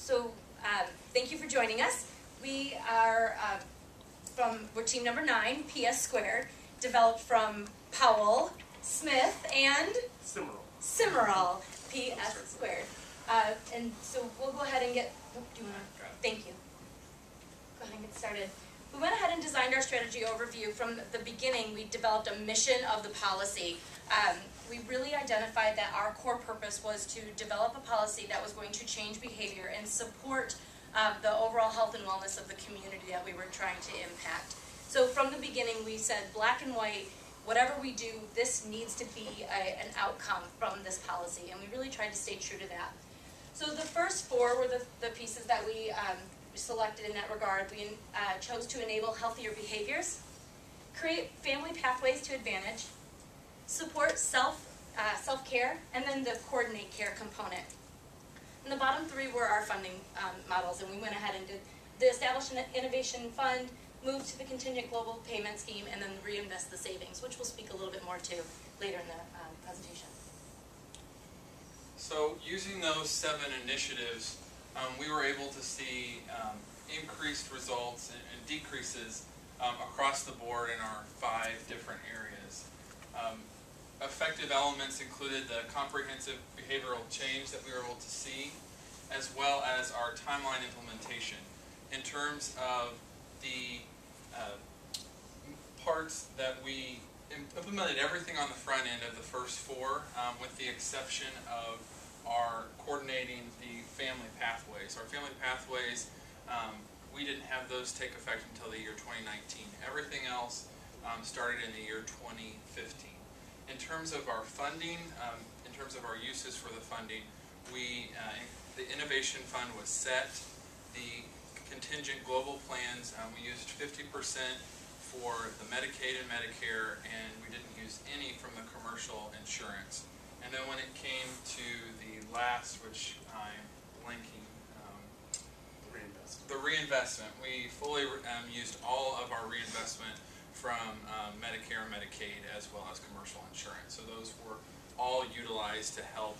Thank you for joining us. We are we're team number 9, PS squared, developed from Powell, Smith, and Simeral, PS squared. And so we'll go ahead and get, thank you. Go ahead and get started. We went ahead and designed our strategy overview. From the beginning, we developed a mission of the policy. We really identified that our core purpose was to develop a policy that was going to change behavior and support the overall health and wellness of the community that we were trying to impact. So from the beginning, we said black and white, whatever we do, this needs to be an outcome from this policy, and we really tried to stay true to that. So the first 4 were the pieces that we selected in that regard. We chose to enable healthier behaviors, create family pathways to advantage, support self-care, and then the coordinate care component. And the bottom 3 were our funding models, and we went ahead and did the establish an innovation fund, move to the contingent global payment scheme, and then reinvest the savings, which we'll speak a little bit more to later in the presentation. So using those 7 initiatives, we were able to see increased results and decreases across the board in our 5 different areas. Effective elements included the comprehensive behavioral change that we were able to see, as well as our timeline implementation. In terms of the parts that we implemented everything on the front end of the first 4, with the exception of our coordinating the family pathways. Our family pathways, we didn't have those take effect until the year 2019. Everything else started in the year 2015. In terms of our funding, in terms of our uses for the funding, the innovation fund was set. The contingent global plans, we used 50% for the Medicaid and Medicare, and we didn't use any from the commercial insurance. And then when it came to the last, which I'm blanking, the reinvestment, we fully used all of our reinvestment from Medicare and Medicaid as well as commercial insurance. So those were all utilized to help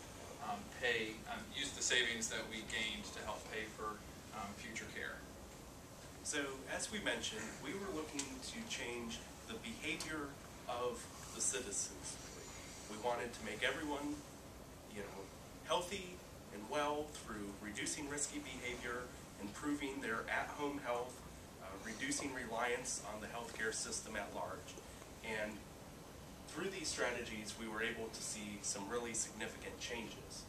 use the savings that we gained to help pay for future care. So as we mentioned, we were looking to change the behavior of the citizens. We wanted to make everyone, healthy and well through reducing risky behavior, improving their at-home health, reducing reliance on the healthcare system at large. And through these strategies, we were able to see some really significant changes.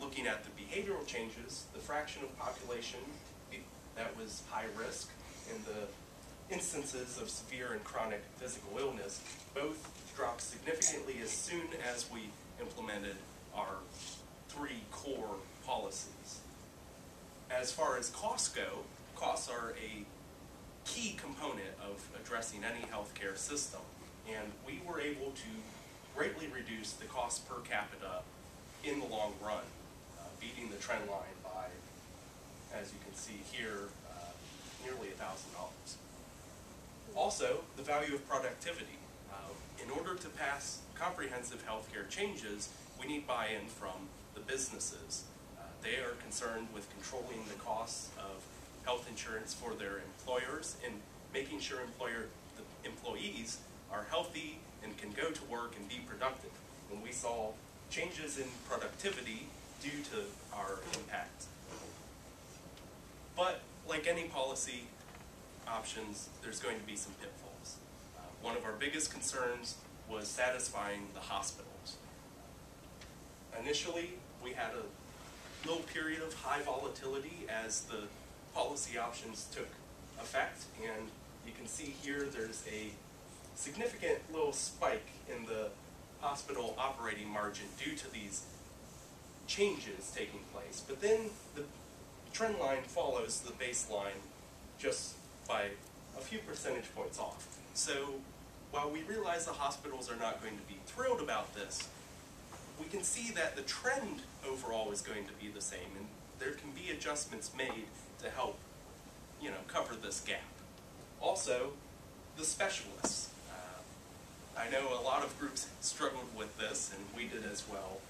Looking at the behavioral changes, the fraction of population that was high risk and the instances of severe and chronic physical illness both dropped significantly as soon as we implemented our 3 core policies. As far as costs go, costs are a key component of addressing any healthcare system, and we were able to greatly reduce the cost per capita in the long run, beating the trend line by, as you can see here, nearly $1,000. Also, the value of productivity. In order to pass comprehensive healthcare changes, we need buy-in from the businesses. They are concerned with controlling the costs of health insurance for their employers and making sure the employees are healthy and can go to work and be productive. And we saw changes in productivity due to our impact. But like any policy options, there's going to be some pitfalls. One of our biggest concerns was satisfying the hospitals. Initially, we had a little period of high volatility as the policy options took effect, and you can see here there's a significant little spike in the hospital operating margin due to these changes taking place. But then the trend line follows the baseline just by a few percentage points off. So while we realize the hospitals are not going to be thrilled about this, we can see that the trend overall is going to be the same, and there can be adjustments made to help, cover this gap. Also, the specialists. I know a lot of groups struggled with this, and we did as well.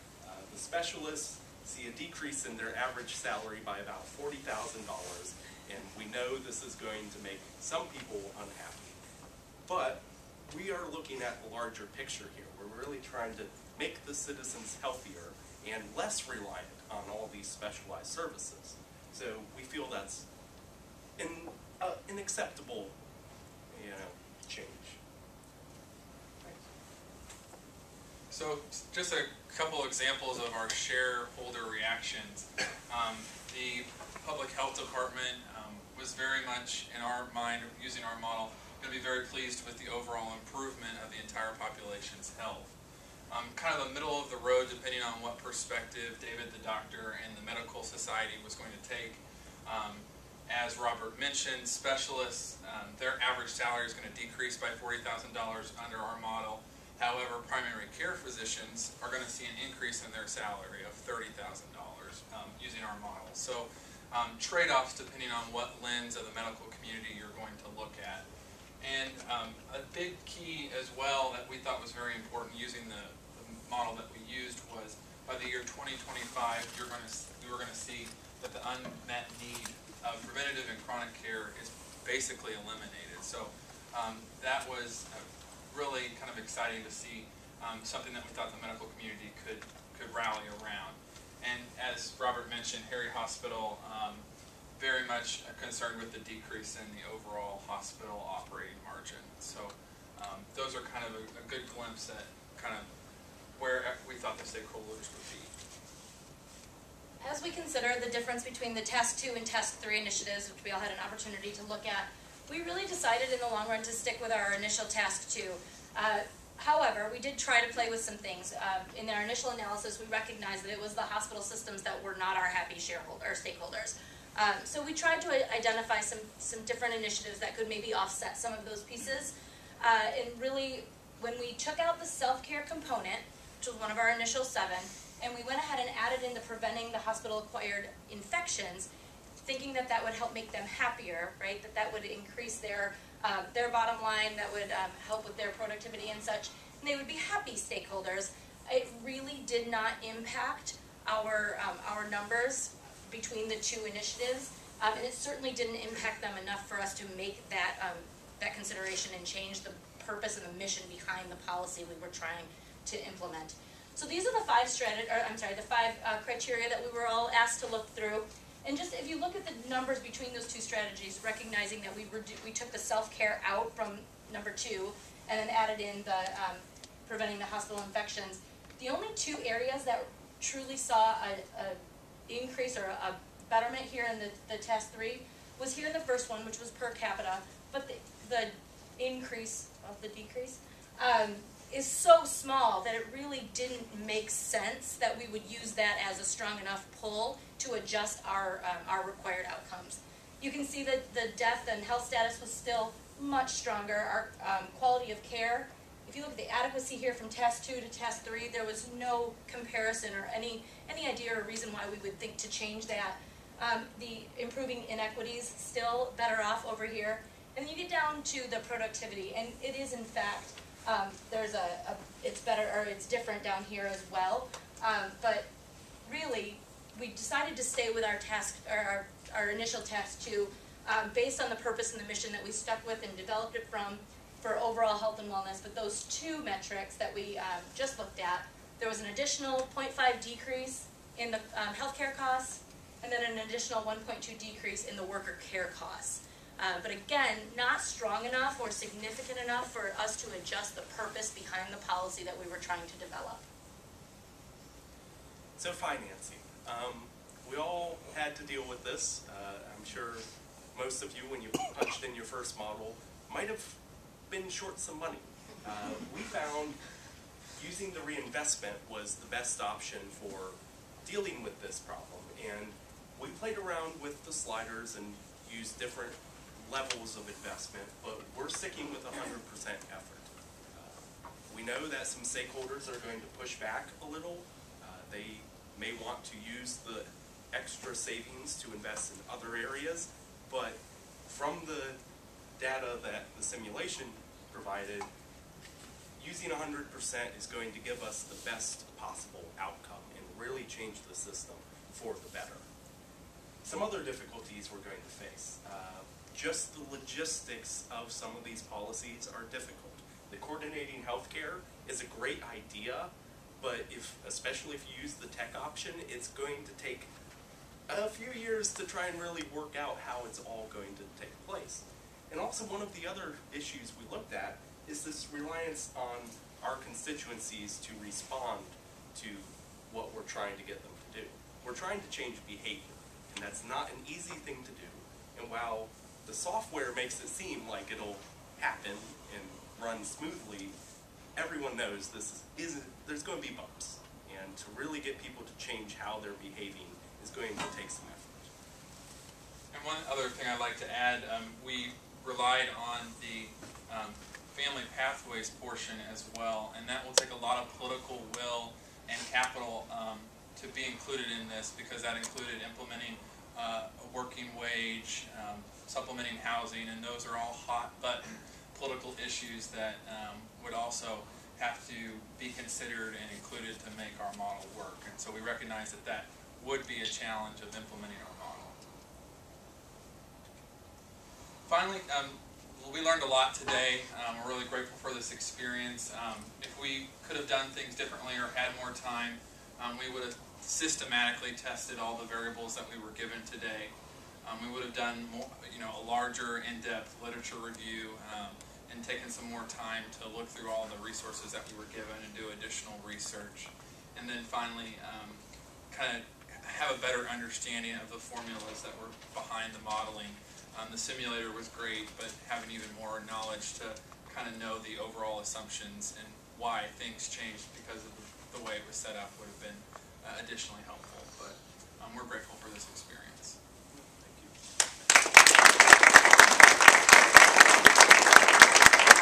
The specialists see a decrease in their average salary by about $40,000, and we know this is going to make some people unhappy. But we are looking at the larger picture here. We're really trying to make the citizens healthier and less reliant on all these specialized services. So we feel that's an acceptable, change. So just a couple examples of our shareholder reactions. The Public Health Department was very much, in our mind, using our model, going to be very pleased with the overall improvement of the entire population's health. Kind of the middle of the road, depending on what perspective David the doctor and the medical society was going to take. As Robert mentioned, specialists, their average salary is going to decrease by $40,000 under our model. However, primary care physicians are going to see an increase in their salary of $30,000 using our model. So trade-offs depending on what lens of the medical community you're going to look at. And a big key as well that we thought was very important using the model that we used was by the year 2025, we were going to see that the unmet need of preventative and chronic care is basically eliminated. So that was really kind of exciting to see something that we thought the medical community could rally around. And as Robert mentioned, Harry Hospital very much concerned with the decrease in the overall hospital operating margin. So those are kind of a good glimpse at kind of where we thought the stakeholders would be. As we consider the difference between the Task 2 and Task 3 initiatives, which we all had an opportunity to look at, we really decided in the long run to stick with our initial Task 2. However, we did try to play with some things. In our initial analysis, we recognized that it was the hospital systems that were not our happy stakeholders. So we tried to identify some different initiatives that could maybe offset some of those pieces. And really, when we took out the self-care component, which was one of our initial 7, and we went ahead and added in the preventing the hospital-acquired infections, thinking that that would help make them happier, right? That would increase their bottom line, that would help with their productivity and such, and they would be happy stakeholders. It really did not impact our numbers between the 2 initiatives, and it certainly didn't impact them enough for us to make that consideration and change the purpose and the mission behind the policy we were trying to implement. So these are the 5 criteria that we were all asked to look through. And just if you look at the numbers between those 2 strategies, recognizing that we took the self-care out from number 2 and then added in the preventing the hospital infections, the only 2 areas that truly saw a increase or a betterment here in the Task 3 was here in the first one, which was per capita, but the increase of the decrease is so small that it really didn't make sense that we would use that as a strong enough pull to adjust our required outcomes. You can see that the death and health status was still much stronger. Our quality of care, if you look at the adequacy here from Task 2 to Task 3, there was no comparison or any idea or reason why we would think to change that. The improving inequities, still better off over here. And then you get down to the productivity, and it is in fact, it's better, or it's different down here as well. But really, we decided to stay with our initial Task 2 based on the purpose and the mission that we stuck with and developed it for overall health and wellness. But those 2 metrics that we just looked at, there was an additional 0.5 decrease in the healthcare costs, and then an additional 1.2 decrease in the worker care costs. But again, not strong enough or significant enough for us to adjust the purpose behind the policy that we were trying to develop. So financing. We all had to deal with this. I'm sure most of you, when you punched in your first model, might have been short some money. We found using the reinvestment was the best option for dealing with this problem. And we played around with the sliders and used different levels of investment, but we're sticking with 100% effort. We know that some stakeholders are going to push back a little. They may want to use the extra savings to invest in other areas, but from the data that the simulation provided, using 100% is going to give us the best possible outcome and really change the system for the better. Some other difficulties we're going to face. Just the logistics of some of these policies are difficult. The coordinating healthcare is a great idea, but especially if you use the tech option, it's going to take a few years to try and really work out how it's all going to take place. And also one of the other issues we looked at is this reliance on our constituencies to respond to what we're trying to get them to do. We're trying to change behavior, and that's not an easy thing to do. And while the software makes it seem like it'll happen and run smoothly, everyone knows there's going to be bumps. And to really get people to change how they're behaving is going to take some effort. And one other thing I'd like to add, we relied on the family pathways portion as well, and that will take a lot of political will and capital to be included in this, because that included implementing a working wage, supplementing housing, and those are all hot button political issues that would also have to be considered and included to make our model work. And so we recognize that that would be a challenge of implementing our model. Finally, we learned a lot today. We're really grateful for this experience. If we could have done things differently or had more time, we would have systematically tested all the variables that we were given today. We would have done more, a larger, in-depth literature review and taken some more time to look through all the resources that we were given and do additional research. And then finally, kind of have a better understanding of the formulas that were behind the modeling. The simulator was great, but having even more knowledge to kind of know the overall assumptions and why things changed because of the way it was set up would have been additionally helpful. But we're grateful for this experience.